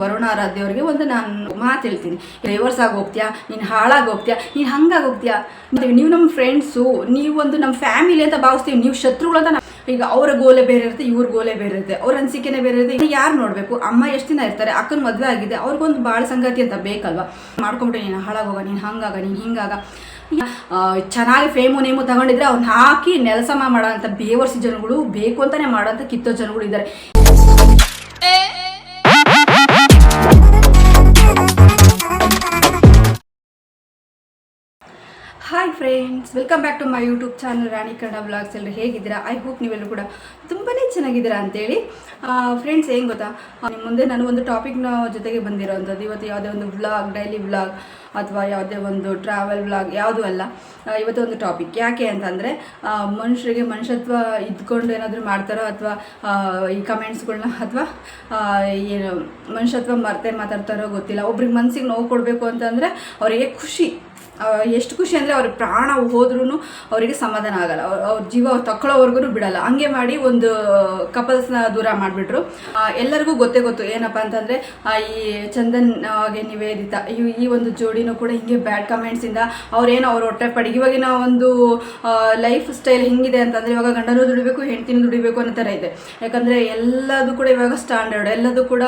ವರುಣ ಆರಾಧ್ಯ ಅವರಿಗೆ ಒಂದು ನಾನು ಮಾತು ಹೇಳ್ತೀನಿ, ಡೈವರ್ಸ್ ಆಗಿ ಹೋಗ್ತೀಯಾ, ನೀನು ಹಾಳಾಗಿ ಹೋಗ್ತೀಯಾ, ನೀನು ಹಂಗಾಗಿ ಹೋಗ್ತೀಯಾ. ನೀವು ನಮ್ಮ ಫ್ರೆಂಡ್ಸು, ನೀವೊಂದು ನಮ್ಮ ಫ್ಯಾಮಿಲಿ ಅಂತ ಭಾವಿಸ್ತೀವಿ, ನೀವು ಶತ್ರುಗಳು ಅಂತ. ಈಗ ಅವರ ಗೋಲೆ ಬೇರೆ ಇರುತ್ತೆ, ಇವ್ರ ಗೋಲೆ ಬೇರೆ ಇರುತ್ತೆ, ಅವ್ರ ಅನಿಸಿಕೆನೇ ಬೇರೆ ಇರುತ್ತೆ. ಯಾರು ನೋಡಬೇಕು? ಅಮ್ಮ ಎಷ್ಟು ದಿನ ಇರ್ತಾರೆ, ಅಕ್ಕನ ಮದುವೆ ಆಗಿದೆ, ಅವ್ರಿಗೊಂದು ಬಾಳ ಸಂಗಾತಿ ಅಂತ ಬೇಕಲ್ವಾ. ಮಾಡ್ಕೊಂಬಿಟ್ಟು ನೀನು ಹಾಳಾಗೋಗ, ನೀನು ಹಂಗಾಗ, ನೀನು ಹಿಂಗಾಗ, ಚೆನ್ನಾಗಿ ಫೇಮು ನೇಮು ತಗೊಂಡಿದ್ರೆ ಅವ್ರನ್ನ ಹಾಕಿ ನೆಲಸಮ ಮಾಡೋ ಅಂಥ ಬೇವರ್ಸಿ ಜನಗಳು, ಬೇಕು ಅಂತಾನೆ ಮಾಡೋಂಥ ಕಿತ್ತೋ ಜನಗಳು ಇದ್ದಾರೆ. Hi friends, welcome back to my YouTube channel Rani Kannada vlogs. ಎಲ್ಲರೂ ಹೇಗಿದ್ದೀರಾ? ಐ ಹೋಪ್ ನೀವೆಲ್ಲರೂ ಕೂಡ ತುಂಬಾ ಚೆನ್ನಾಗಿದ್ದೀರಾ ಅಂತೇಳಿ. ಫ್ರೆಂಡ್ಸ್, ಏನು ಗೊತ್ತಾ, ನಿಮ್ಮ ಮುಂದೆ ನಾನು ಒಂದು ಟಾಪಿಕ್ನ ಜೊತೆಗೆ ಬಂದಿರೋವಂಥದ್ದು. ಇವತ್ತು ಯಾವುದೇ ಒಂದು ವ್ಲಾಗ್, ಡೈಲಿ ವ್ಲಾಗ್ ಅಥವಾ ಯಾವುದೇ ಒಂದು ಟ್ರಾವೆಲ್ ವ್ಲಾಗ್ ಯಾವುದೂ ಅಲ್ಲ. ಇವತ್ತು ಒಂದು ಟಾಪಿಕ್ ಯಾಕೆ ಅಂತಂದರೆ, ಮನುಷ್ಯರಿಗೆ ಮನುಷ್ಯತ್ವ ಇದ್ಕೊಂಡು ಏನಾದರೂ ಮಾಡ್ತಾರೋ ಅಥವಾ ಈ ಕಮೆಂಟ್ಸ್ಗಳನ್ನ ಅಥವಾ ಏನು ಮನುಷ್ಯತ್ವ ಮರೆತೇ ಮಾತಾಡ್ತಾರೋ ಗೊತ್ತಿಲ್ಲ. ಒಬ್ರಿಗೆ ಮನಸ್ಸಿಗೆ ನೋವು ಕೊಡಬೇಕು ಅಂತಂದರೆ ಅವರಿಗೆ ಖುಷಿ, ಎಷ್ಟು ಖುಷಿ ಅಂದರೆ ಅವ್ರ ಪ್ರಾಣ ಹೋದ್ರೂ ಅವರಿಗೆ ಸಮಾಧಾನ ಆಗಲ್ಲ, ಅವ್ರ ಜೀವ ಅವ್ರು ತಗೊಳ್ಳೋವರೆಗೂ ಬಿಡಲ್ಲ. ಹಂಗೆ ಮಾಡಿ ಒಂದು ಕಪಲ್ಸ್ನ ದೂರ ಮಾಡಿಬಿಟ್ರು. ಎಲ್ಲರಿಗೂ ಗೊತ್ತು ಏನಪ್ಪ ಅಂತಂದರೆ, ಈ ಚಂದನ್ ಹಾಗೆ ನಿವೇದಿತಾ ಈ ಒಂದು ಜೋಡಿನೂ ಕೂಡ ಹಿಂಗೆ ಬ್ಯಾಡ್ ಕಮೆಂಟ್ಸಿಂದ ಅವ್ರೇನೋ ಅವ್ರ ಹೊಟ್ಟೆ ಪಡಿ. ಇವಾಗಿನ ಒಂದು ಲೈಫ್ ಸ್ಟೈಲ್ ಹೆಂಗಿದೆ ಅಂತಂದರೆ, ಇವಾಗ ಗಂಡನೂ ದುಡಿಬೇಕು, ಹೆಂಡ್ತಿನೂ ದುಡಿಬೇಕು ಅನ್ನೋ ಥರ ಇದೆ. ಯಾಕಂದರೆ ಎಲ್ಲದೂ ಕೂಡ ಇವಾಗ ಸ್ಟ್ಯಾಂಡರ್ಡ್, ಎಲ್ಲದೂ ಕೂಡ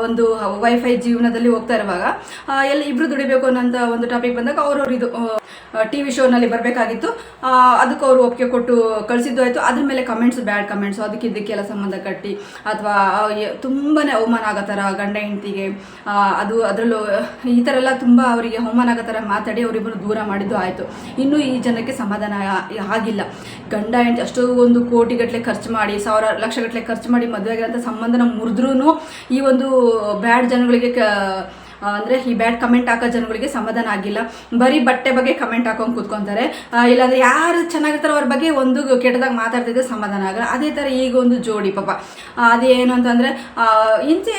ಒಂದು ವೈಫೈ ಜೀವನದಲ್ಲಿ ಹೋಗ್ತಾ ಇರುವಾಗ ಇಬ್ಬರು ದುಡಿಬೇಕು ಅನ್ನೋಂಥ ಒಂದು ಟಾಪಿಕ್ ಬಂದಾಗ ಅವರು ಇದು ಟಿ ವಿ ಶೋನಲ್ಲಿ ಬರಬೇಕಾಗಿತ್ತು. ಅದಕ್ಕೆ ಅವರು ಒಪ್ಪಿಗೆ ಕೊಟ್ಟು ಕಳಿಸಿದ್ದು ಆಯಿತು. ಅದ್ರ ಮೇಲೆ ಕಮೆಂಟ್ಸು, ಬ್ಯಾಡ್ ಕಮೆಂಟ್ಸು, ಅದಕ್ಕಿದ್ದಕ್ಕೆಲ್ಲ ಸಂಬಂಧ ಕಟ್ಟಿ ಅಥವಾ ತುಂಬಾ ಅವಮಾನ ಆಗೋ ಥರ ಗಂಡ ಹೆಂಡ್ತಿಗೆ, ಅದರಲ್ಲೂ ಈ ಥರ ಎಲ್ಲ ತುಂಬ ಅವರಿಗೆ ಅವಮಾನ ಆಗೋ ಥರ ಮಾತಾಡಿ ಅವರಿಬ್ಬರು ದೂರ ಮಾಡಿದ್ದು ಆಯಿತು. ಇನ್ನೂ ಈ ಜನಕ್ಕೆ ಸಮಾಧಾನ ಆಗಿಲ್ಲ. ಗಂಡ ಹೆಂಡ್ತಿ ಅಷ್ಟೋ ಒಂದು ಕೋಟಿಗಟ್ಟಲೆ ಖರ್ಚು ಮಾಡಿ, ಸಾವಿರ ಲಕ್ಷಗಟ್ಟಲೆ ಖರ್ಚು ಮಾಡಿ ಮದುವೆ ಆಗಿರೋಂಥ ಸಂಬಂಧನ ಮುರಿದ್ರೂ ಈ ಒಂದು ಬ್ಯಾಡ್ ಜನಗಳಿಗೆ ಅಂದರೆ ಈ ಬ್ಯಾಡ್ ಕಮೆಂಟ್ ಹಾಕೋ ಜನಗಳಿಗೆ ಸಮಾಧಾನ ಆಗಿಲ್ಲ. ಬರೀ ಬಟ್ಟೆ ಬಗ್ಗೆ ಕಮೆಂಟ್ ಹಾಕೊಂಡು ಕೂತ್ಕೊತಾರೆ, ಇಲ್ಲಾಂದರೆ ಯಾರು ಚೆನ್ನಾಗಿರ್ತಾರೋ ಅವ್ರ ಬಗ್ಗೆ ಒಂದು ಕೆಟ್ಟದಾಗ ಮಾತಾಡ್ತಿದ್ರೆ ಸಮಾಧಾನ ಆಗಲ್ಲ. ಅದೇ ಥರ ಈಗ ಒಂದು ಜೋಡಿ ಪಾಪ ಅದೇನು ಅಂತಂದರೆ, ಇಂಚೆ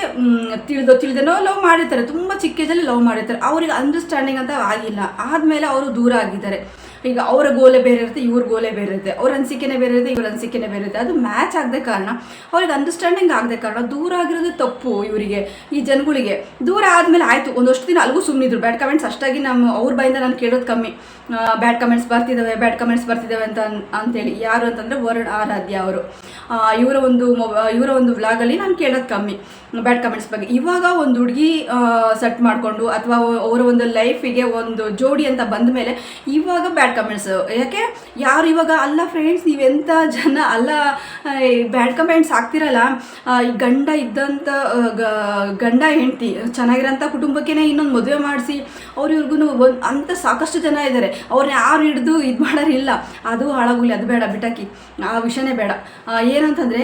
ತಿಳಿದೇನೋ ಲವ್ ಮಾಡಿರ್ತಾರೆ, ತುಂಬ ಚಿಕ್ಕ ಏಜಲ್ಲಿ ಲವ್ ಮಾಡಿರ್ತಾರೆ, ಅವ್ರಿಗೆ ಅಂಡರ್ಸ್ಟ್ಯಾಂಡಿಂಗ್ ಅಂತ ಆಗಿಲ್ಲ. ಆದಮೇಲೆ ಅವರು ದೂರ ಆಗಿದ್ದಾರೆ. ಈಗ ಅವರ ಗೋಲೆ ಬೇರೆ ಇರುತ್ತೆ, ಇವ್ರ ಗೋಲೆ ಬೇರೆ ಇರುತ್ತೆ, ಅವ್ರ ಅನಿಸಿಕೆನೇ ಬೇರೆ ಇರುತ್ತೆ, ಇವ್ರ ಅನಿಸಿಕೆನೇ ಬೇರೆ ಇರುತ್ತೆ. ಅದು ಮ್ಯಾಚ್ ಆಗದೆ ಕಾರಣ, ಅವ್ರಿಗೆ ಅಂಡರ್ಸ್ಟ್ಯಾಂಡಿಂಗ್ ಆಗದೆ ಕಾರಣ ದೂರ ಆಗಿರೋದು ತಪ್ಪು. ಇವರಿಗೆ, ಈ ಜನಗಳಿಗೆ ದೂರ ಆದಮೇಲೆ ಆಯಿತು, ಒಂದಷ್ಟು ದಿನ ಅಲ್ಲಿಗೂ ಸುಮ್ಮನಿದ್ರು. ಬ್ಯಾಡ್ ಕಮೆಂಟ್ಸ್ ಅಷ್ಟಾಗಿ ಅವ್ರ ಬಾಯಿಂದ ನಾನು ಕೇಳೋದು ಕಮ್ಮಿ. ಬ್ಯಾಡ್ ಕಮೆಂಟ್ಸ್ ಬರ್ತಿದ್ದಾವೆ ಅಂತೇಳಿ. ಯಾರು ಅಂತಂದರೆ ವರುಣ ಆರಾಧ್ಯ ಅವರು. ಇವರ ಒಂದು ವ್ಲಾಗಲ್ಲಿ ನಾನು ಕೇಳೋದು ಕಮ್ಮಿ ಬ್ಯಾಡ್ ಕಮೆಂಟ್ಸ್ ಬಗ್ಗೆ. ಇವಾಗ ಒಂದು ಹುಡುಗಿ ಸೆಟ್ ಮಾಡಿಕೊಂಡು ಅಥವಾ ಅವರ ಒಂದು ಲೈಫಿಗೆ ಒಂದು ಜೋಡಿ ಅಂತ ಬಂದ ಮೇಲೆ ಇವಾಗ ಬ್ಯಾಡ್ ಕಮೆಂಟ್ಸ್. ಯಾಕೆ ಯಾರು ಇವಾಗ ಅಲ್ಲ ಫ್ರೆಂಡ್ಸ್, ನೀವೆಂಥ ಜನ ಅಲ್ಲ, ಬ್ಯಾಡ್ ಕಮೆಂಟ್ಸ್ ಆಗ್ತಿರಲ್ಲ. ಈ ಗಂಡ ಹೆಂಡ್ತಿ ಚೆನ್ನಾಗಿರೋಂಥ ಕುಟುಂಬಕ್ಕೇ ಇನ್ನೊಂದು ಮದುವೆ ಮಾಡಿಸಿ ಇವ್ರಿಗೂ ಅಂಥ ಸಾಕಷ್ಟು ಜನ ಇದ್ದಾರೆ. ಅವ್ರನ್ನ ಯಾರು ಹಿಡಿದು ಇದು ಮಾಡೋರಿಲ್ಲ. ಅದು ಹಾಳಾಗಲಿ, ಅದು ಬೇಡ, ಬಿಟ್ಟಾಕಿ, ಆ ವಿಷಯನೇ ಬೇಡ. ಏನಂತಂದರೆ,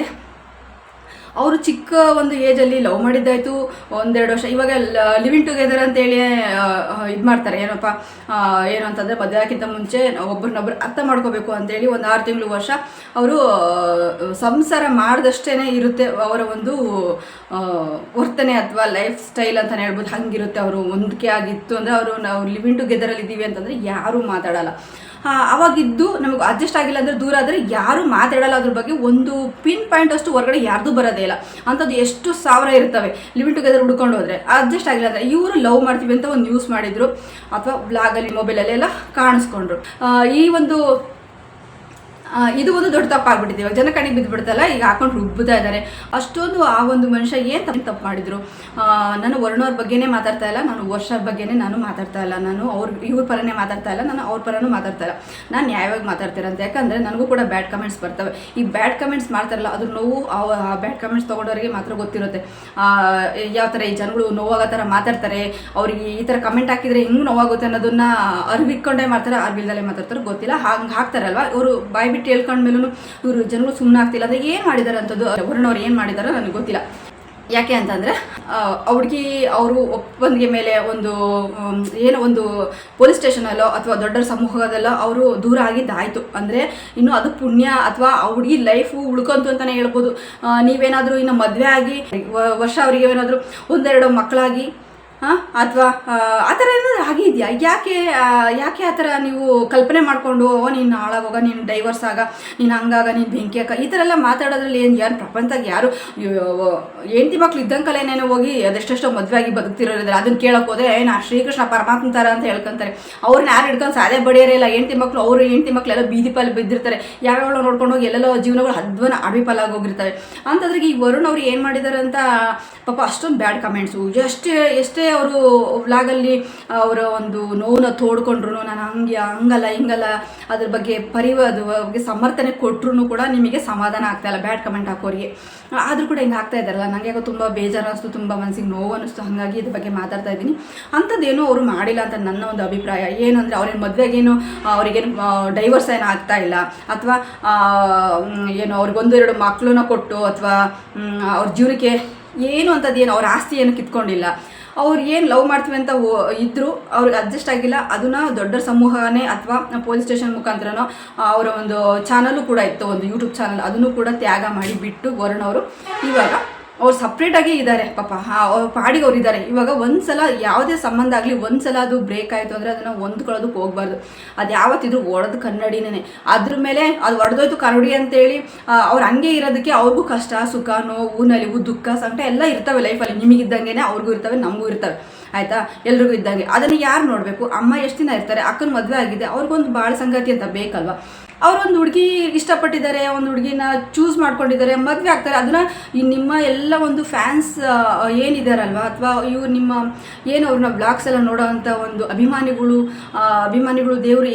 ಅವರು ಚಿಕ್ಕ ಒಂದು ಏಜಲ್ಲಿ ಲವ್ ಮಾಡಿದ್ದಾಯಿತು, 1-2 ವರ್ಷ. ಇವಾಗ ಲಿವಿಂಗ್ ಟುಗೆದರ್ ಅಂತೇಳಿ ಇದು ಮಾಡ್ತಾರೆ. ಏನು ಅಂತಂದರೆ, ಮದುವೆ ಹಾಕಿಂತ ಮುಂಚೆ ಒಬ್ಬರನ್ನೊಬ್ಬರು ಅರ್ಥ ಮಾಡ್ಕೋಬೇಕು ಅಂತೇಳಿ 1-6 ತಿಂಗಳು, ವರ್ಷ ಅವರು ಸಂಸಾರ ಮಾಡಿದಷ್ಟೇ ಇರುತ್ತೆ ಅವರ ಒಂದು ವರ್ತನೆ ಅಥವಾ ಲೈಫ್ ಸ್ಟೈಲ್ ಅಂತಲೇ ಹೇಳ್ಬೋದು. ಹಂಗಿರುತ್ತೆ. ಅವರು ಹೊಂದಿಕೆ ಆಗಿತ್ತು ಅಂದರೆ, ನಾವು ಲಿವಿಂಗ್ ಟುಗೆದರಲ್ಲಿ ಇದ್ದೀವಿ ಅಂತಂದರೆ ಯಾರೂ ಮಾತಾಡಲ್ಲ. ಅವಾಗಿದ್ದು ನಮಗೆ ಅಡ್ಜಸ್ಟ್ ಆಗಿಲ್ಲ ಅಂದರೆ ದೂರ ಆದರೆ ಯಾರೂ ಮಾತಾಡಲ್ಲ. ಅದ್ರ ಬಗ್ಗೆ ಒಂದು ಪಿನ್ ಪಾಯಿಂಟ್ ಅಷ್ಟು ಹೊರಗಡೆ ಯಾರ್ದು ಬರೋದೇ ಇಲ್ಲ. ಅಂಥದ್ದು ಎಷ್ಟು ಸಾವಿರ ಇರ್ತವೆ ಲಿವಿಂಗ್ ಟುಗೆದರ್ ಹುಡ್ಕೊಂಡು ಹೋದರೆ. ಅಡ್ಜಸ್ಟ್ ಆಗಿಲ್ಲ ಅಂದರೆ ಇವರು ಲವ್ ಮಾಡ್ತೀವಿ ಅಂತ ಒಂದು ನ್ಯೂಸ್ ಮಾಡಿದರು ಅಥವಾ ಬ್ಲಾಗಲ್ಲಿ, ಮೊಬೈಲಲ್ಲಿ ಎಲ್ಲ ಕಾಣಿಸ್ಕೊಂಡ್ರು. ಇದು ಒಂದು ದೊಡ್ಡ ತಪ್ಪಾಗ್ಬಿಟ್ಟಿದೆ. ಇವಾಗ ಜನ ಕಣ್ಣಿಗೆ ಬಿದ್ದುಬಿಡ್ತಲ್ಲ, ಈಗ ಹಾಕೊಂಡು ರುಬ್ಬುತ್ತಾ ಇದ್ದಾರೆ. ಅಷ್ಟೊಂದು ಆ ಒಂದು ಮನುಷ್ಯ ಏನು ತಪ್ಪು ಮಾಡಿದ್ರು. ನಾನು ವರುಣವ್ರ ಬಗ್ಗೆನೇ ಮಾತಾಡ್ತಾ ಇಲ್ಲ, ನಾನು ವರ್ಷದ ಬಗ್ಗೆನೇ ನಾನು ಮಾತಾಡ್ತಾ ಇಲ್ಲ, ನಾನು ಇವ್ರ ಪರನೇ ಮಾತಾಡ್ತಾ ಇಲ್ಲ, ನಾನು ಅವ್ರ ಪರನೂ ಮಾತಾಡ್ತಾ ಇಲ್ಲ. ನಾನು ನ್ಯಾಯವಾಗಿ ಮಾತಾಡ್ತೀರ ಅಂತ. ಯಾಕಂದರೆ ನನಗೂ ಕೂಡ ಬ್ಯಾಡ್ ಕಮೆಂಟ್ಸ್ ಬರ್ತವೆ. ಈ ಬ್ಯಾಡ್ ಕಮೆಂಟ್ಸ್ ಮಾಡ್ತಾರಲ್ಲ, ಅದ್ರ ನೋವು ಆ ಬ್ಯಾಡ್ ಕಮೆಂಟ್ಸ್ ತೊಗೊಂಡವರಿಗೆ ಮಾತ್ರ ಗೊತ್ತಿರುತ್ತೆ. ಯಾವ ಥರ ಈ ಜನಗಳು ನೋವಾಗೋ ಥರ ಮಾತಾಡ್ತಾರೆ, ಅವ್ರಿಗೆ ಈ ಥರ ಕಮೆಂಟ್ ಹಾಕಿದರೆ ಹೆಂಗೆ ನೋವಾಗುತ್ತೆ ಅನ್ನೋದನ್ನ ಅರಿವಿಕ್ಕೊಂಡೇ ಮಾಡ್ತಾರೆ, ಅರಿವಿಲ್ದಲ್ಲೇ ಮಾತಾಡ್ತಾರೆ, ಗೊತ್ತಿಲ್ಲ. ಹಾಕ್ತಾರಲ್ವ, ಇವರು ಬಾಯಿ ಬಿಟ್ಟು ಹೇಳ್ಕೊಂಡ್ಮೇಲೂ ಇವರು ಜನಗಳು ಸುಮ್ಮನೆ ಆಗ್ತಿಲ್ಲ. ಅಂದರೆ ಏನು ಮಾಡಿದ್ದಾರೆ ಅಂಥದ್ದು, ವರುಣವ್ರು ಏನು ಮಾಡಿದಾರೋ ನನಗೆ ಗೊತ್ತಿಲ್ಲ. ಯಾಕೆ ಅಂತಂದರೆ, ಹುಡುಗಿ ಅವರು ಒಪ್ಪಂದಿಗೆ ಮೇಲೆ ಒಂದು ಪೊಲೀಸ್ ಸ್ಟೇಷನಲ್ಲೋ ಅಥವಾ ದೊಡ್ಡ ಸಮೂಹದಲ್ಲೋ ಅವರು ದೂರ ಆಗಿದ್ದಾಯಿತು ಅಂದರೆ ಇನ್ನು ಅದು ಪುಣ್ಯ ಅಥವಾ ಹುಡುಗಿ ಲೈಫು ಉಳ್ಕೊಂತು ಅಂತಲೇ ಹೇಳ್ಬೋದು. ನೀವೇನಾದರೂ ಇನ್ನು ಮದುವೆ ಆಗಿ ವರ್ಷ ಅವರಿಗೆ ಏನಾದರೂ 1-2 ಮಕ್ಕಳಾಗಿ ಅಥವಾ ಆ ಥರ ಏನಾದರೂ ಆಗಿದೆಯಾ? ಯಾಕೆ ಆ ಥರ ನೀವು ಕಲ್ಪನೆ ಮಾಡಿಕೊಂಡು ನೀನು ಹಾಳಾಗೋಗ, ನೀನು ಡೈವರ್ಸ್ ಆಗ, ನೀನು ಹಂಗಾಗ, ನೀನು ಬೆಂಕಿ ಹಾಕ, ಈ ಥರ ಎಲ್ಲ ಮಾತಾಡೋದ್ರಲ್ಲಿ ಯಾರು ಪ್ರಪಂಚದಾಗ ಯಾರು ಹೆಂಡತಿ ಮಕ್ಳು ಇದ್ದಂಕಲೇನೇನೋ ಹೋಗಿ ಅದೆಷ್ಟೆಷ್ಟೋ ಮದುವೆ ಆಗಿ ಬದುಕ್ತಿರೋರಿದ್ದಾರೆ. ಅದನ್ನು ಕೇಳೋಕೆ ಹೋದರೆ ನಾ ಶ್ರೀಕೃಷ್ಣ ಪರಮಾತ್ಮ ಥರ ಅಂತ ಹೇಳ್ಕೊಂತಾರೆ. ಅವ್ರನ್ನ ಯಾರು ಹಿಡ್ಕೊಂಡು ಸಾದೇ ಬಡಿಯೋರಿಲ್ಲ. ಹೆಂಡತಿ ಮಕ್ಕಳೆಲ್ಲ ಬೀದಿ ಪಾಲು ಬಿದ್ದಿರ್ತಾರೆ. ಯಾವ್ಯಾವ ನೋಡ್ಕೊಂಡು ಹೋಗಿ ಎಲ್ಲೆಲ್ಲೋ ಜೀವನಗಳು ಹದ್ವನ ಅಡವಿ ಪಾಲಾಗಿ ಹೋಗಿರ್ತವೆ. ಅಂತಂದ್ರೆ ಈ ವರುಣ್ ಅವ್ರು ಏನು ಮಾಡಿದ್ದಾರೆ ಅಂತ ಪಾಪ ಅಷ್ಟೊಂದು ಬ್ಯಾಡ್ ಕಮೆಂಟ್ಸು. ಎಷ್ಟೇ ಅವರು ವ್ಲಾಗಲ್ಲಿ ಅವರ ಒಂದು ನೋವನ್ನ ತೋಡ್ಕೊಂಡ್ರು, ನಾನು ಹಂಗಲ್ಲ ಹಿಂಗಲ್ಲ ಅದ್ರ ಬಗ್ಗೆ ಬಗ್ಗೆ ಸಮರ್ಥನೆ ಕೊಟ್ಟರು ಕೂಡ ನಿಮಗೆ ಸಮಾಧಾನ ಆಗ್ತಾಯಿಲ್ಲ ಬ್ಯಾಡ್ ಕಮೆಂಟ್ ಹಾಕೋರಿಗೆ. ಆದರೂ ಕೂಡ ಹಿಂಗೆ ಆಗ್ತಾ ಇದ್ದಾರಲ್ಲ, ನನಗೆ ಯಾಕೋ ತುಂಬ ಬೇಜಾರು ಅನಿಸ್ತು, ತುಂಬ ಮನಸ್ಸಿಗೆ ನೋವು ಅನ್ನಿಸ್ತು. ಹಾಗಾಗಿ ಇದ್ರ ಬಗ್ಗೆ ಮಾತಾಡ್ತಾ ಇದ್ದೀನಿ. ಅಂಥದ್ದೇನೋ ಅವರು ಮಾಡಿಲ್ಲ ಅಂತ ನನ್ನ ಒಂದು ಅಭಿಪ್ರಾಯ. ಏನಂದರೆ ಅವ್ರೇನು ಮದುವೆಗೇನು ಅವ್ರಿಗೇನು ಡೈವರ್ಸ್ ಏನು ಆಗ್ತಾ ಇಲ್ಲ, ಅಥವಾ ಏನು ಅವ್ರಿಗೊಂದೆರಡು ಮಕ್ಕಳನ್ನ ಕೊಟ್ಟು ಅಥವಾ ಅವ್ರ ಜೀವನಕ್ಕೆ ಏನು ಅಂಥದ್ದೇನು ಅವ್ರ ಆಸ್ತಿ ಏನು ಕಿತ್ಕೊಂಡಿಲ್ಲ. ಅವ್ರು ಏನು ಲವ್ ಮಾಡ್ತೀವಿ ಅಂತ ಇದ್ದರೂ ಅವ್ರಿಗೆ ಅಡ್ಜಸ್ಟ್ ಆಗಿಲ್ಲ. ಅದನ್ನು ದೊಡ್ಡ ಸಮೂಹನೇ ಅಥವಾ ಪೊಲೀಸ್ ಸ್ಟೇಷನ್ ಮುಖಾಂತರನೋ ಅವರ ಒಂದು ಚಾನಲು ಕೂಡ ಇತ್ತು, ಒಂದು ಯೂಟ್ಯೂಬ್ ಚಾನಲ್, ಅದನ್ನು ಕೂಡ ತ್ಯಾಗ ಮಾಡಿ ಬಿಟ್ಟು ವರುಣ್ ಅವರು ಇವಾಗ ಅವ್ರು ಸಪ್ರೇಟಾಗಿ ಇದ್ದಾರೆ. ಪಾಪ ಅವ್ರ ಪಾಡಿಗೆ ಅವ್ರು ಇದ್ದಾರೆ. ಇವಾಗ ಒಂದು ಸಲ ಯಾವುದೇ ಸಂಬಂಧ ಆಗಲಿ, ಒಂದು ಸಲ ಅದು ಬ್ರೇಕ್ ಆಯಿತು ಅಂದರೆ ಅದನ್ನು ಹೊಂದ್ಕೊಳ್ಳೋದಕ್ಕೆ ಹೋಗ್ಬಾರ್ದು. ಅದು ಯಾವತ್ತಿದ್ರು ಒಡೆದು ಕನ್ನಡಿನೇ. ಅದ್ರ ಮೇಲೆ ಅದು ಒಡೆದೋಯ್ತು ಕನ್ನಡಿ ಅಂತೇಳಿ ಅವ್ರು ಹಂಗೆ ಇರೋದಕ್ಕೆ ಅವ್ರಿಗೂ ಕಷ್ಟ, ಸುಖ, ನೋವು, ನಲಿವು, ದುಃಖ, ಸಂಕಟ ಎಲ್ಲ ಇರ್ತವೆ ಲೈಫಲ್ಲಿ. ನಿಮಗಿದ್ದಂಗೆ ಅವ್ರಿಗೂ ಇರ್ತವೆ, ನಮಗೂ ಇರ್ತವೆ, ಆಯಿತಾ? ಎಲ್ರಿಗೂ ಇದ್ದಂಗೆ. ಅದನ್ನು ಯಾರು ನೋಡಬೇಕು? ಅಮ್ಮ ಎಷ್ಟು ದಿನ ಇರ್ತಾರೆ, ಅಕ್ಕನ ಮದುವೆ ಆಗಿದೆ, ಅವ್ರಿಗೊಂದು ಬಾಳ ಸಂಗಾತಿ ಅಂತ ಬೇಕಲ್ವ? ಅವರೊಂದು ಹುಡುಗಿ ಇಷ್ಟಪಟ್ಟಿದ್ದಾರೆ, ಒಂದು ಹುಡುಗಿನ ಚೂಸ್ ಮಾಡ್ಕೊಂಡಿದ್ದಾರೆ, ಮದುವೆ ಆಗ್ತಾರೆ. ಅದನ್ನು ನಿಮ್ಮ ಎಲ್ಲ ಒಂದು ಫ್ಯಾನ್ಸ್ ಏನಿದ್ದಾರಲ್ವ, ಅಥವಾ ಇವ್ರು ನಿಮ್ಮ ಏನು ಅವ್ರನ್ನ ಬ್ಲಾಗ್ಸ್ ಎಲ್ಲ ನೋಡೋವಂಥ ಒಂದು ಅಭಿಮಾನಿಗಳು ದೇವರು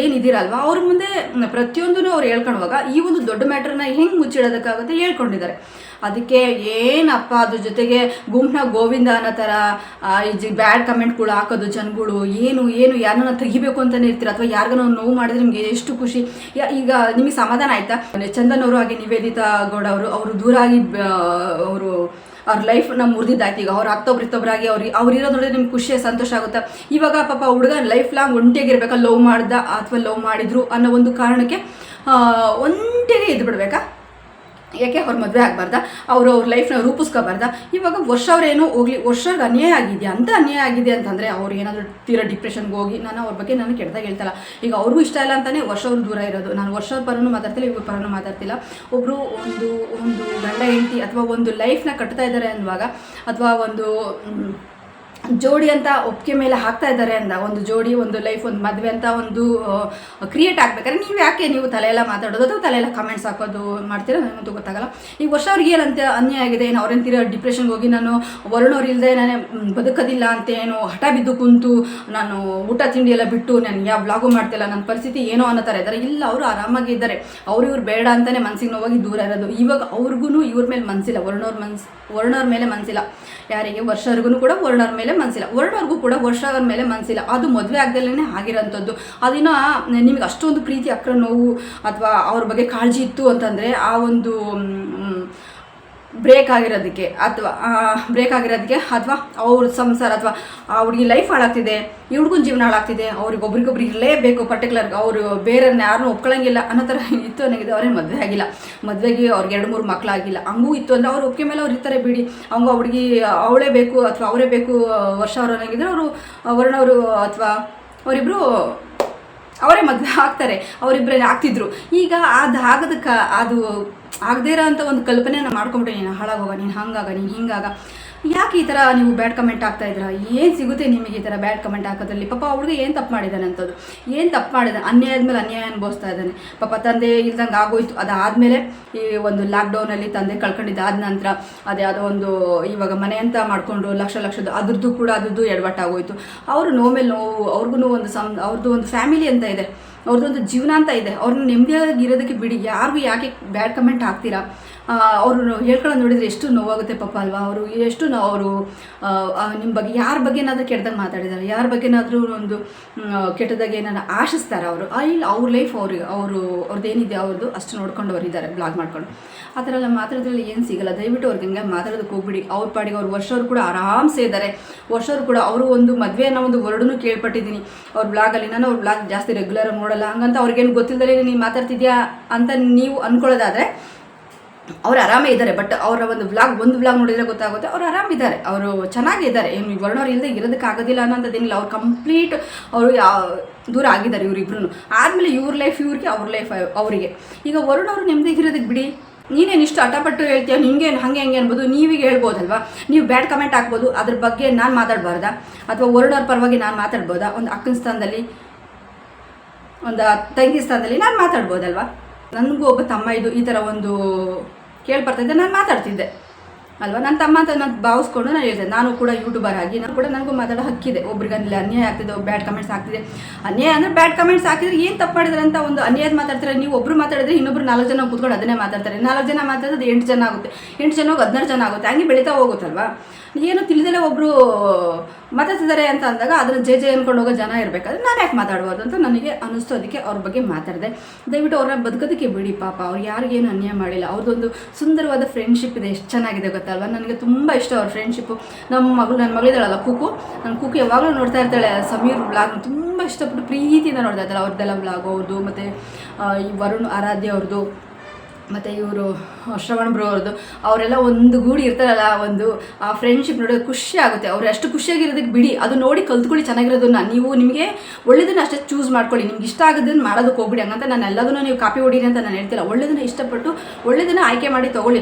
ಏನಿದ್ದೀರಲ್ವ, ಅವ್ರ ಮುಂದೆ ಪ್ರತಿಯೊಂದೂ ಅವ್ರು ಹೇಳ್ಕೊಳ್ಳುವಾಗ ಈ ಒಂದು ದೊಡ್ಡ ಮ್ಯಾಟ್ರನ್ನ ಹೆಂಗೆ ಮುಚ್ಚಿಡೋದಕ್ಕಾಗುತ್ತೆ ಹೇಳ್ಕೊಂಡಿದ್ದಾರೆ. ಅದಕ್ಕೆ ಏನಪ್ಪ ಅದ್ರ ಜೊತೆಗೆ ಗುಂಪನ್ನ ಗೋವಿಂದ ಅನ್ನೋ ಥರ ಬ್ಯಾಡ್ ಕಮೆಂಟ್ಗಳು ಹಾಕೋದು ಜನಗಳು. ಏನು ಯಾರನ್ನ ತೆಗಿಬೇಕು ಅಂತಲೇ ಇರ್ತೀರ, ಅಥವಾ ಯಾರಿಗಾನ ನೋವು ಮಾಡಿದ್ರೆ ನಿಮಗೆ ಎಷ್ಟು ಖುಷಿ. ಈಗ ನಿಮಗೆ ಸಮಾಧಾನ ಆಯಿತಾ? ಚಂದನ್ ಅವರು ಹಾಗೆ ನಿವೇದಿತಾ ಗೌಡ ಅವರು ದೂರ ಆಗಿ ಅವ್ರ ಲೈಫ್ನ ಮುರಿದಿದ್ದಾಯ್ತು. ಈಗ ಅವ್ರು ಇತ್ತೊಬ್ಬರಾಗಿ ಅವ್ರು ಇರೋದು ನೋಡಿದ್ರೆ ನಿಮ್ಗೆ ಖುಷಿ, ಸಂತೋಷ ಆಗುತ್ತೆ. ಇವಾಗ ಪಾಪ ಹುಡುಗ ಲೈಫ್ ಲಾಂಗ್ ಒಂಟಿಯಾಗಿರ್ಬೇಕಾ, ಲವ್ ಮಾಡ್ದ ಅಥವಾ ಲವ್ ಮಾಡಿದ್ರು ಅನ್ನೋ ಒಂದು ಕಾರಣಕ್ಕೆ ಒಂಟಿಯಾಗೆ ಇದ್ದು ಬಿಡ್ಬೇಕಾ? ಯಾಕೆ ಅವ್ರ ಮದುವೆ ಆಗಬಾರ್ದ? ಅವ್ರ ಲೈಫ್ನ ರೂಪಿಸ್ಕೋಬಾರ್ದ? ಇವಾಗ ವರ್ಷವ್ರೇನೋ ಹೋಗ್ಲಿ, ವರ್ಷವ್ರಿಗೆ ಅನ್ಯಾಯ ಆಗಿದೆ ಅಂತಂದರೆ ಅವ್ರು ಏನಾದರೂ ತೀರಾ ಡಿಪ್ರೆಷನ್ಗೆ ಹೋಗಿ, ನಾನು ಅವ್ರ ಬಗ್ಗೆ ನಾನು ಕೆಟ್ಟದಾಗ ಹೇಳ್ತಲ್ಲ. ಈಗ ಅವ್ರಿಗೂ ಇಷ್ಟ ಇಲ್ಲ ಅಂತಲೇ ವರ್ಷವ್ರು ದೂರ ಇರೋದು. ನಾನು ವರ್ಷವ್ರ ಪರನೂ ಮಾತಾಡ್ತಿಲ್ಲ, ಇವ್ರ ಪರನೂ ಮಾತಾಡ್ತಿಲ್ಲ. ಒಬ್ಬರು ಒಂದು ಗಂಡ ಹೆಂಡತಿ ಅಥವಾ ಒಂದು ಲೈಫ್ನ ಕಟ್ತಾ ಇದ್ದಾರೆ ಅನ್ನುವಾಗ, ಅಥವಾ ಒಂದು ಜೋಡಿ ಅಂತ ಒಪ್ಪಿಗೆ ಮೇಲೆ ಹಾಕ್ತಾ ಇದ್ದಾರೆ ಅಂದ, ಒಂದು ಜೋಡಿ, ಒಂದು ಲೈಫ್, ಒಂದು ಮದುವೆ ಅಂತ ಒಂದು ಕ್ರಿಯೇಟ್ ಆಗ್ಬೇಕಾದ್ರೆ ನೀವು ತಲೆಯೆಲ್ಲ ಮಾತಾಡೋದು ಅಥವಾ ತಲೆಯೆಲ್ಲ ಕಮೆಂಟ್ಸ್ ಹಾಕೋದು ಮಾಡ್ತೀರಾ? ನನಗಂತೂ ಗೊತ್ತಾಗಲ್ಲ. ಈಗ ವರ್ಷವ್ರಿಗೆ ಏನಂತ ಅನ್ಯಾಯ ಆಗಿದೆ, ಏನು ಅವ್ರೇನು ಡಿಪ್ರೆಷನ್ಗೆ ಹೋಗಿ ನಾನು ವರುಣವ್ರು ಇಲ್ಲದೆ ನಾನೇ ಬದುಕೋದಿಲ್ಲ ಅಂತ ಏನು ಹಠ ಬಿದ್ದು ಕುಂತು ನಾನು ಊಟ ತಿಂಡಿ ಎಲ್ಲ ಬಿಟ್ಟು ನಾನು ಯಾವ ಬ್ಲಾಗು ಮಾಡ್ತಿಲ್ಲ, ನನ್ನ ಪರಿಸ್ಥಿತಿ ಏನೋ ಅನ್ನೋ ಥರ ಇದ್ದಾರೆ. ಇಲ್ಲ, ಅವರು ಆರಾಮಾಗಿ ಇದ್ದಾರೆ. ಇವ್ರು ಬೇಡ ಅಂತಲೇ ಮನಸ್ಸಿಗೆ ನೋವಾಗಿ ದೂರ ಇರೋದು. ಇವಾಗ ಅವ್ರಿಗೂ ಇವ್ರ ಮೇಲೆ ಮನಸ್ಸಿಲ್ಲ, ವರುಣವ್ರ ಮೇಲೆ ಮನಸ್ಸಿಲ್ಲ. ಯಾರಿಗೆ? ವರ್ಷವ್ರಿಗೂ ಕೂಡ ವರುಣವ್ರ ಮೇಲೆ ಮನಸ್ಸಿಲ್ಲ. ವರುಣವ್ರಿಗೂ ಕೂಡ ವರ್ಷವ್ರ ಮೇಲೆ ಮನಸ್ಸಿಲ್ಲ. ಅದು ಮದುವೆ ಆಗದಲ್ಲೇ ಆಗಿರೋಂಥದ್ದು. ಅದನ್ನು ನಿಮಗೆ ಅಷ್ಟೊಂದು ಪ್ರೀತಿ, ಅಕ್ರ ನೋವು ಅಥವಾ ಅವ್ರ ಬಗ್ಗೆ ಕಾಳಜಿ ಇತ್ತು ಅಂತಂದರೆ ಆ ಒಂದು ಬ್ರೇಕ್ ಆಗಿರೋದಕ್ಕೆ ಅಥವಾ ಅವ್ರ ಸಂಸಾರ ಅಥವಾ ಆ ಹುಡುಗಿ ಲೈಫ್ ಹಾಳಾಗ್ತಿದೆ, ಈ ಹುಡುಗನ ಜೀವನ ಹಾಳಾಗ್ತಿದೆ, ಒಬ್ರಿಗೊಬ್ರು ಇರಲೇಬೇಕು, ಪರ್ಟಿಕ್ಯುಲರ್ ಅವರು ಬೇರೆಯವ್ರನ್ನ ಯಾರನ್ನೂ ಒಪ್ಕೊಳ್ಳಂಗಿಲ್ಲ ಅನ್ನೋ ಥರ ಇತ್ತು ಅನ್ನೋಗಿದೆ. ಅವರೇ ಮದುವೆ ಆಗಿಲ್ಲ, ಮದುವೆಗೆ ಅವ್ರಿಗೆ 2-3 ಮಕ್ಕಳಾಗಿಲ್ಲ. ಹಂಗೂ ಇತ್ತು ಅಂದರೆ ಅವ್ರು ಒಪ್ಪಿಗೆ ಮೇಲೆ ಅವ್ರು ಇರ್ತಾರೆ ಬಿಡಿ. ಹಂಗೂ ಆ ಹುಡುಗಿ ಅವಳೇ ಬೇಕು ಅಥವಾ ಅವರೇ ಬೇಕು ವರ್ಷ ಅವ್ರು ಅನ್ನೋಂಗಿದ್ರೆ ಅವರು ವರುಣವರು ಅಥವಾ ಅವರಿಬ್ಬರು ಅವರೇ ಮದುವೆ ಆಗ್ತಾರೆ, ಅವರಿಬ್ಬರೇ ಆಗ್ತಿದ್ರು. ಈಗ ಅದು ಆಗದೇ ಇರೋ ಅಂಥ ಒಂದು ಕಲ್ಪನೆಯನ್ನು ಮಾಡ್ಕೊಂಬಿಟ್ಟೆ, ನೀನು ಹಾಳಾಗೋಗ, ನೀನು ಹಂಗಾಗ, ನೀನು ಹಿಂಗಾಗ. ಯಾಕೆ ಈ ಥರ ನೀವು ಬ್ಯಾಡ್ ಕಮೆಂಟ್ ಆಗ್ತಾ ಇದ್ದೀರಾ? ಏನು ಸಿಗುತ್ತೆ ನಿಮಗೆ ಈ ಥರ ಬ್ಯಾಡ್ ಕಮೆಂಟ್ ಹಾಕೋದ್ರಲ್ಲಿ? ಪಾಪ ಹುಡುಗ ಏನು ತಪ್ಪು ಮಾಡಿದ್ದಾನೆ ಅಂತದ್ದು, ಏನು ತಪ್ಪು ಮಾಡಿದ್ದಾನೆ? ಅನ್ಯಾಯ ಆದಮೇಲೆ ಅನ್ಯಾಯ ಅನುಭವಿಸ್ತಾ ಇದ್ದಾನೆ. ಪಾಪ ತಂದೆ ಇಲ್ದಂಗೆ ಆಗೋಯ್ತು. ಅದಾದಮೇಲೆ ಈ ಒಂದು ಲಾಕ್ಡೌನಲ್ಲಿ ತಂದೆ ಕಳ್ಕೊಂಡಿದ್ದಾದ ನಂತರ ಅದ್ಯಾವುದೋ ಒಂದು ಇವಾಗ ಮನೆ ಅಂತ ಮಾಡಿಕೊಂಡು ಲಕ್ಷದ ಅದ್ರದ್ದು ಎಡವಟ್ಟಾಗೋಯ್ತು. ಅವರು ನೋವು ಮೇಲೆ ನೋವು, ಅವ್ರಿಗೂ ಅವ್ರದ್ದು ಒಂದು ಫ್ಯಾಮಿಲಿ ಅಂತ ಇದೆ, ಅವ್ರದ್ದೊಂದು ಜೀವನ ಅಂತ ಇದೆ. ಅವ್ರನ್ನ ನೆಮ್ಮದಿಯಾಗಿರೋದಕ್ಕೆ ಬಿಡಿ. ಯಾರಿಗೂ ಯಾಕೆ ಬ್ಯಾಡ್ ಕಮೆಂಟ್ ಹಾಕ್ತೀರಾ? ಅವರು ಹೇಳ್ಕೊಳ್ಳೋದು ನೋಡಿದರೆ ಎಷ್ಟು ನೋವಾಗುತ್ತೆ ಪಾಪ ಅಲ್ವಾ? ಅವರು ನಿಮ್ಮ ಬಗ್ಗೆ ಯಾರ ಬಗ್ಗೆನಾದರೂ ಕೆಟ್ಟದಾಗ ಮಾತಾಡಿದ್ದಾರೆ, ಯಾರ ಬಗ್ಗೆನಾದರೂ ಒಂದು ಕೆಟ್ಟದಾಗೆ ಏನಾದ್ರು ಆಶಿಸ್ತಾರೆ ಅವರು. ಇಲ್ಲ, ಅವ್ರ ಲೈಫ್ ಅವ್ರದ್ದೇನಿದೆ ಅವ್ರದ್ದು ಅಷ್ಟು ನೋಡ್ಕೊಂಡು ಅವರಿದ್ದಾರೆ ಬ್ಲಾಗ್ ಮಾಡ್ಕೊಂಡು. ಆ ಥರ ಎಲ್ಲ ಮಾತಾಡೋದ್ರಲ್ಲಿ ಏನು ಸಿಗಲ್ಲ. ದಯವಿಟ್ಟು ಅವ್ರಿಗೆ ಹಂಗೆ ಮಾತಾಡೋದಕ್ಕೆ ಹೋಗ್ಬಿಡಿ. ಅವ್ರ ಪಾಡಿಗೆ ವರ್ಷವ್ರು ಕೂಡ ಆರಾಮ್ಸೆ ಇದ್ದಾರೆ. ವರ್ಷವ್ರು ಕೂಡ ಅವರು ಒಂದು ಮದುವೆ ಅನ್ನೋ ಒಂದು ವರ್ಡನ್ನು ಕೇಳ್ಪಟ್ಟಿದ್ದೀನಿ ಅವ್ರ ಬ್ಲಾಗಲ್ಲಿ. ನಾನು ಅವ್ರ ಬ್ಲಾಗ್ ಜಾಸ್ತಿ ರೆಗ್ಯುಲರ್ ನೋಡಲ್ಲ, ಹಂಗಂತ ಅವ್ರಿಗೇನು ಗೊತ್ತಿಲ್ಲದೆ ನೀನು ಮಾತಾಡ್ತಿದ್ಯಾ ಅಂತ ನೀವು ಅಂದ್ಕೊಳ್ಳೋದಾದರೆ ಅವ್ರು ಆರಾಮೇ ಇದ್ದಾರೆ. ಬಟ್ ಅವರ ಒಂದು ವ್ಲಾಗ್ ನೋಡಿದರೆ ಗೊತ್ತಾಗುತ್ತೆ ಅವ್ರು ಆರಾಮಿದ್ದಾರೆ, ಅವರು ಚೆನ್ನಾಗಿದ್ದಾರೆ. ಏನು ವರ್ಣವ್ರು ಇಲ್ಲದೆ ಇರೋದಕ್ಕಾಗೋದಿಲ್ಲ ಅನ್ನೋಂಥದ್ದೇನಿಲ್ಲ. ಅವ್ರು ಕಂಪ್ಲೀಟ್ ಅವರು ದೂರ ಆಗಿದ್ದಾರೆ ಇವರಿಬ್ರು. ಆದಮೇಲೆ ಇವ್ರ ಲೈಫ್ ಇವ್ರಿಗೆ, ಅವ್ರ ಲೈಫ್ ಅವರಿಗೆ. ಈಗ ವರುಣ್ ಅವರು ನೆಮ್ಮದಿಗಿರೋದಕ್ಕೆ ಬಿಡಿ, ನೀನೇನು ಇಷ್ಟು ಹಠಪಟ್ಟು ಹೇಳ್ತೀಯ, ನಿಂಗೆ ಹಾಗೆ ಹೆಂಗೆ ಅನ್ಬೋದು, ನೀವೀಗ ಹೇಳ್ಬೋದಲ್ವಾ, ನೀವು ಬ್ಯಾಡ್ ಕಮೆಂಟ್ ಹಾಕ್ಬೋದು. ಅದ್ರ ಬಗ್ಗೆ ನಾನು ಮಾತಾಡಬಾರ್ದಾ? ಅಥವಾ ವರುಣ್ ಅವ್ರ ಪರವಾಗಿ ನಾನು ಮಾತಾಡ್ಬೋದಾ? ಒಂದು ಅಕ್ಕನ ಸ್ಥಾನದಲ್ಲಿ, ಒಂದು ತಂಗಿ ಸ್ಥಾನದಲ್ಲಿ ನಾನು ಮಾತಾಡ್ಬೋದಲ್ವಾ? ನನಗೂ ಒಬ್ಬ ತಮ್ಮ ಈ ಥರ ಒಂದು ಕೇಳ್ಬರ್ತಾಯಿದ್ದೆ, ನಾನು ಮಾತಾಡ್ತಿದ್ದೆ ಅಲ್ವಾ. ನನ್ನ ತಮ್ಮ ಅಂತ ನಾನು ಭಾವಿಸ್ಕೊಂಡು ನಾನು ಹೇಳ್ತೇನೆ, ನಾನು ಕೂಡ ಯೂಟ್ಯೂಬರ್ ಆಗಿ ನನಗೂ ಮಾತಾಡೋ ಹಕ್ಕಿದೆ. ಒಬ್ರಿಗೆ ಅಲ್ಲಿ ಅನ್ಯಾಯ ಆಗ್ತಿದೆ, ಬ್ಯಾಡ್ ಕಮೆಂಟ್ಸ್ ಆಗ್ತಿದೆ. ಅನ್ಯಾಯ ಅಂದರೆ ಬ್ಯಾಡ್ ಕಮೆಂಟ್ಸ್ ಹಾಕಿದ್ರೆ ಏನು ತಪ್ಪು ಮಾಡಿದ್ರೆ ಅಂತ ಒಂದು ಅನ್ಯಾಯದ ಮಾತಾಡ್ತಾರೆ. ನೀವು ಒಬ್ಬರು ಮಾತಾಡಿದ್ರೆ ಇನ್ನೊಬ್ರು 4 ಜನ ಕೂತ್ಕೊಂಡು ಅದನ್ನೇ ಮಾತಾಡ್ತಾರೆ. 4 ಜನ ಮಾತಾಡೋದು 8 ಜನ ಆಗುತ್ತೆ, 8 ಜನ 16 ಜನ ಆಗುತ್ತೆ, ಹಂಗೆ ಬೆಳೀತಾ ಹೋಗುತ್ತಲ್ವಾ. ಏನು ತಿಳಿದಲೇ ಒಬ್ಬರು ಮಾತಾಡ್ತಿದ್ದಾರೆ ಅಂತ ಅಂದಾಗ ಅದನ್ನು ಜೆ ಅಂದ್ಕೊಂಡು ಹೋಗೋ ಜನ ಇರಬೇಕಾದ್ರೆ ನಾನು ಯಾಕೆ ಮಾತಾಡ್ಬೋದು ಅಂತ ನನಗೆ ಅನ್ನಿಸ್ತು. ಅದಕ್ಕೆ ಅವ್ರ ಬಗ್ಗೆ ಮಾತಾಡಿದೆ. ದಯವಿಟ್ಟು ಅವ್ರನ್ನ ಬದುಕೋದಕ್ಕೆ ಬಿಡಿ, ಪಾಪ ಅವ್ರು ಯಾರಿಗೇನು ಅನ್ಯಾಯ ಮಾಡಿಲ್ಲ. ಅವ್ರದ್ದೊಂದು ಸುಂದರವಾದ ಫ್ರೆಂಡ್ಶಿಪ್ ಇದೆ, ಎಷ್ಟು ಚೆನ್ನಾಗಿದೆ ಗೊತ್ತಲ್ವ. ನನಗೆ ತುಂಬ ಇಷ್ಟ ಅವ್ರ ಫ್ರೆಂಡ್ಶಿಪ್ಪು. ನನ್ನ ಮಗಳಿದ್ದಾಳಲ್ಲ ಕುಕು, ನನ್ನ ಕುಕು ಯಾವಾಗಲೂ ನೋಡ್ತಾ ಇರ್ತಾಳೆ ಸಮೀರ್ ವ್ಲಾಗ್, ತುಂಬ ಇಷ್ಟಪಟ್ಟು ಪ್ರೀತಿಯಿಂದ ನೋಡ್ತಾ ಇರ್ತಾಳೆ. ಅವ್ರದ್ದೆಲ್ಲ ವ್ಲಾಗ್ ಅವ್ರದ್ದು, ಮತ್ತು ಈ ವರುಣ್ ಆರಾಧ್ಯ ಅವ್ರದ್ದು, ಮತ್ತು ಇವರು ಶ್ರವಣ್ ಬ್ರೋ ಅವ್ರದ್ದು, ಅವರೆಲ್ಲ ಒಂದು ಗೂಡಿ ಇರ್ತಾರಲ್ಲ, ಒಂದು ಆ ಫ್ರೆಂಡ್ಶಿಪ್ ನೋಡೋದು ಖುಷಿ ಆಗುತ್ತೆ. ಅವ್ರು ಎಷ್ಟು ಖುಷಿಯಾಗಿರೋದಕ್ಕೆ ಬಿಡಿ, ಅದು ನೋಡಿ ಕಲ್ತ್ಕೊಳ್ಳಿ ಚೆನ್ನಾಗಿರೋದನ್ನ. ನೀವು ನಿಮಗೆ ಒಳ್ಳೆಯದನ್ನ ಅಷ್ಟೇ ಚೂಸ್ ಮಾಡ್ಕೊಳ್ಳಿ, ನಿಮ್ಗೆ ಇಷ್ಟ ಆಗೋದನ್ನು ಮಾಡೋದಕ್ಕೆ ಹೋಗ್ಬಿಡಿ. ಹಂಗಂತ ನಾನು ಎಲ್ಲದನ್ನು ನೀವು ಕಾಪಿ ಹೊಡೀರಿ ಅಂತ ನಾನು ಹೇಳ್ತಿಲ್ಲ. ಒಳ್ಳೆಯದನ್ನ ಇಷ್ಟಪಟ್ಟು ಒಳ್ಳೆಯದನ್ನು ಆಯ್ಕೆ ಮಾಡಿ ತೊಗೊಳ್ಳಿ.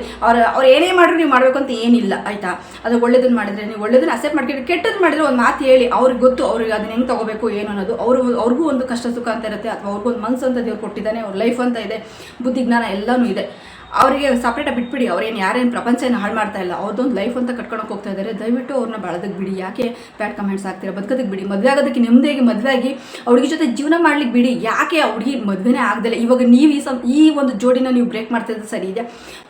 ಅವ್ರು ಏನೇ ಮಾಡಿದ್ರು ನೀವು ಮಾಡಬೇಕು ಅಂತ ಏನಿಲ್ಲ, ಆಯಿತಾ? ಅದು ಒಳ್ಳೆಯದನ್ನು ಮಾಡಿದರೆ ನೀವು ಒಳ್ಳೆಯದನ್ನು ಅಕ್ಸೆಪ್ಟ್ ಮಾಡ್ಕೊಂಡು, ಕೆಟ್ಟದ್ದು ಮಾಡಿದರೆ ಒಂದು ಮಾತು ಹೇಳಿ, ಅವ್ರಿಗೆ ಗೊತ್ತು ಅವ್ರಿಗೆ ಅದನ್ನ ಹೆಂಗೆ ತೊಗೋಬೇಕು ಏನು ಅನ್ನೋದು. ಅವ್ರಿಗೂ ಒಂದು ಕಷ್ಟ ಸುಖ ಅಂತ ಇರುತ್ತೆ, ಅಥವಾ ಅವ್ರಿಗೊಂದು ಮನಸ್ಸು ಅಂತ ದೇವ್ರು ಕೊಟ್ಟಿದ್ದಾನೆ, ಅವ್ರ ಲೈಫ್ ಅಂತ ಇದೆ, ಬುದ್ಧಿ ಜ್ಞಾನ ಎಲ್ಲನೂ ಇದೆ. ಅವರಿಗೆ ಸಪ್ರೇಟಾಗಿ ಬಿಟ್ಬಿಡಿ. ಅವ್ರೇನು ಯಾರೇನು ಪ್ರಪಂಚ ಏನು ಹಾಳು ಮಾಡ್ತಾ ಇಲ್ಲ, ಅವ್ರದ್ದೊಂದು ಲೈಫ್ ಅಂತ ಕಟ್ಕೊಳಕ್ಕೆ ಹೋಗ್ತಾ ಇದ್ದಾರೆ. ದಯವಿಟ್ಟು ಅವ್ರನ್ನ ಬಾಳೋದಕ್ಕೆ ಬಿಡಿ. ಯಾಕೆ ಬ್ಯಾಡ್ ಕಮೆಂಟ್ಸ್ ಆಗ್ತೀರಾ? ಬದುಕೋದಕ್ಕೆ ಬಿಡಿ. ಮದುವೆ ಆಗೋದಕ್ಕೆ ನೆಮ್ಮದಿಯಾಗಿ ಮದುವೆ ಆಗಿ ಹುಡುಗಿ ಜೊತೆ ಜೀವನ ಮಾಡ್ಲಿಕ್ಕೆ ಬಿಡಿ. ಯಾಕೆ ಆ ಹುಡುಗಿ ಮದುವೆನೇ ಆಗದಲ್ಲ? ಇವಾಗ ನೀವು ಈ ಒಂದು ಜೋಡಿನ ನೀವು ಬ್ರೇಕ್ ಮಾಡ್ತಿದ್ದು ಸರಿ ಇದೆ.